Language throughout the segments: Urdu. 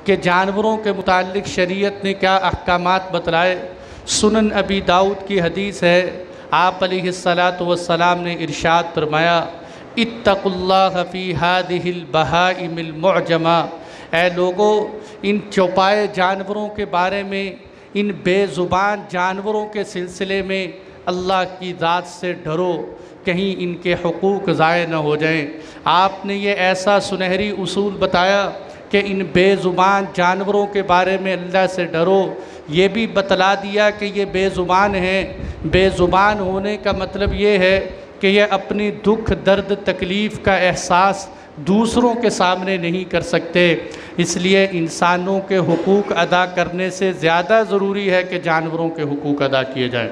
کہ جانوروں کے متعلق شریعت نے کیا احکامات بتلائے۔ سنن ابی داؤد کی حدیث ہے، آپ علیہ الصلاۃ والسلام نے ارشاد فرمایا، اتقوا اللہ فی ہذہ البہائم المعجمہ، اے لوگو ان چوپائے جانوروں کے بارے میں، ان بے زبان جانوروں کے سلسلے میں اللہ کی ذات سے ڈرو، کہیں ان کے حقوق ضائع نہ ہو جائیں۔ آپ نے یہ ایسا سنہری اصول بتایا کہ ان بے زبان جانوروں کے بارے میں اللہ سے ڈرو، یہ بھی بتلا دیا کہ یہ بے زبان ہیں۔ بے زبان ہونے کا مطلب یہ ہے کہ یہ اپنی دکھ درد تکلیف کا احساس دوسروں کے سامنے نہیں کر سکتے، اس لیے انسانوں کے حقوق ادا کرنے سے زیادہ ضروری ہے کہ جانوروں کے حقوق ادا کیے جائیں۔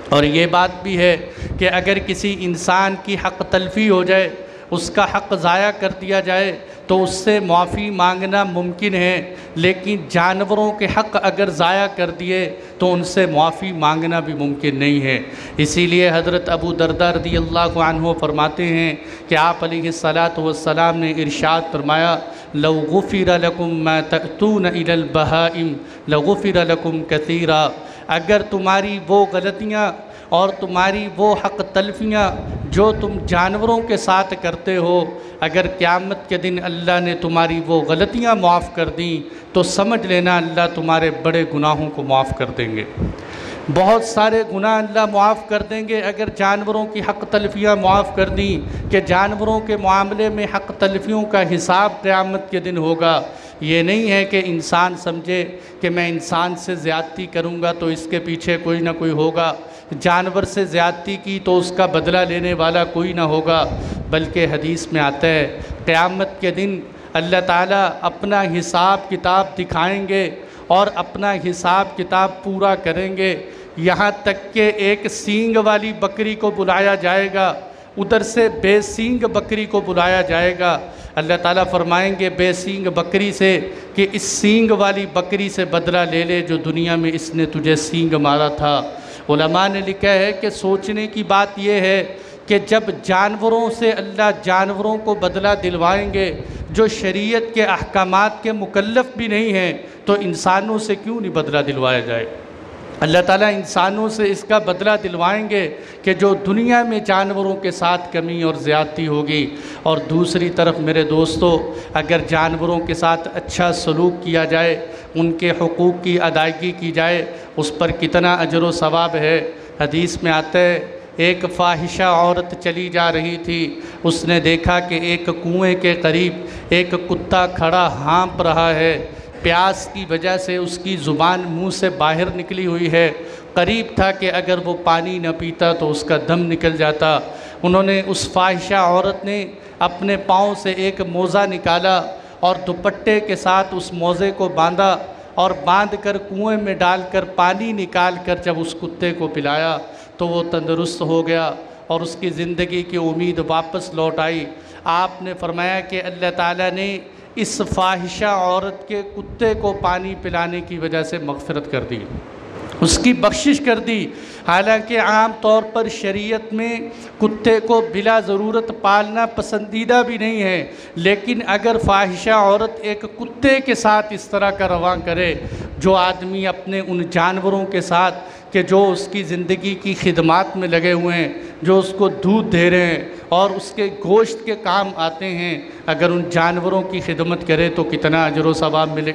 اور یہ بات بھی ہے کہ اگر کسی انسان کی حق تلفی ہو جائے، اس کا حق ضائع کر دیا جائے تو اس سے معافی مانگنا ممکن ہے، لیکن جانوروں کے حق اگر ضائع کر دیے تو ان سے معافی مانگنا بھی ممکن نہیں ہے۔ اسی لیے حضرت ابو درداء رضی اللہ عنہ فرماتے ہیں کہ آپ علیہ الصلاۃ والسلام نے ارشاد فرمایا، لو غفر لکم ما تأتون الی البہائم لغفر لکم کثیرا، اگر تمہاری وہ غلطیاں اور تمہاری وہ حق تلفیاں جو تم جانوروں کے ساتھ کرتے ہو، اگر قیامت کے دن اللہ نے تمہاری وہ غلطیاں معاف کر دیں تو سمجھ لینا اللہ تمہارے بڑے گناہوں کو معاف کر دیں گے۔ بہت سارے گناہ اللہ معاف کر دیں گے اگر جانوروں کی حق تلفیاں معاف کر دیں، کہ جانوروں کے معاملے میں حق تلفیوں کا حساب قیامت کے دن ہوگا۔ یہ نہیں ہے کہ انسان سمجھے کہ میں انسان سے زیادتی کروں گا تو اس کے پیچھے کوئی نہ کوئی ہوگا، جانور سے زیادتی کی تو اس کا بدلہ لینے والا کوئی نہ ہوگا، بلکہ حدیث میں آتا ہے قیامت کے دن اللہ تعالیٰ اپنا حساب کتاب دکھائیں گے اور اپنا حساب کتاب پورا کریں گے، یہاں تک کہ ایک سینگ والی بکری کو بلایا جائے گا، ادھر سے بے سینگ بکری کو بلایا جائے گا۔ اللہ تعالیٰ فرمائیں گے بے سینگ بکری سے کہ اس سینگ والی بکری سے بدلہ لے لے جو دنیا میں اس نے تجھے سینگ مارا تھا۔ علماء نے لکھا ہے کہ سوچنے کی بات یہ ہے کہ جب جانوروں سے اللہ جانوروں کو بدلہ دلوائیں گے جو شریعت کے احکامات کے مکلف بھی نہیں ہیں، تو انسانوں سے کیوں نہیں بدلہ دلوایا جائے؟ اللہ تعالیٰ انسانوں سے اس کا بدلہ دلوائیں گے کہ جو دنیا میں جانوروں کے ساتھ کمی اور زیادتی ہوگی۔ اور دوسری طرف میرے دوستو، اگر جانوروں کے ساتھ اچھا سلوک کیا جائے، ان کے حقوق کی ادائیگی کی جائے، اس پر کتنا اجر و ثواب ہے۔ حدیث میں آتا ہے ایک فاحشہ عورت چلی جا رہی تھی، اس نے دیکھا کہ ایک کنویں کے قریب ایک کتا کھڑا ہانپ رہا ہے، پیاس کی وجہ سے اس کی زبان منہ سے باہر نکلی ہوئی ہے، قریب تھا کہ اگر وہ پانی نہ پیتا تو اس کا دم نکل جاتا۔ انہوں نے اس فاحشہ عورت نے اپنے پاؤں سے ایک موزہ نکالا اور دوپٹے کے ساتھ اس موزے کو باندھا اور باندھ کر کنویں میں ڈال کر پانی نکال کر جب اس کتے کو پلایا تو وہ تندرست ہو گیا اور اس کی زندگی کی امید واپس لوٹ آئی۔ آپ نے فرمایا کہ اللہ تعالیٰ نے اس فاحشہ عورت کے کتے کو پانی پلانے کی وجہ سے مغفرت کر دی، اس کی بخشش کر دی۔ حالانکہ عام طور پر شریعت میں کتے کو بلا ضرورت پالنا پسندیدہ بھی نہیں ہے، لیکن اگر فاحشہ عورت ایک کتے کے ساتھ اس طرح کا رواں کرے، جو آدمی اپنے ان جانوروں کے ساتھ کہ جو اس کی زندگی کی خدمات میں لگے ہوئے ہیں، جو اس کو دودھ دے رہے ہیں اور اس کے گوشت کے کام آتے ہیں، اگر ان جانوروں کی خدمت کرے تو کتنا اجر و ثواب ملے۔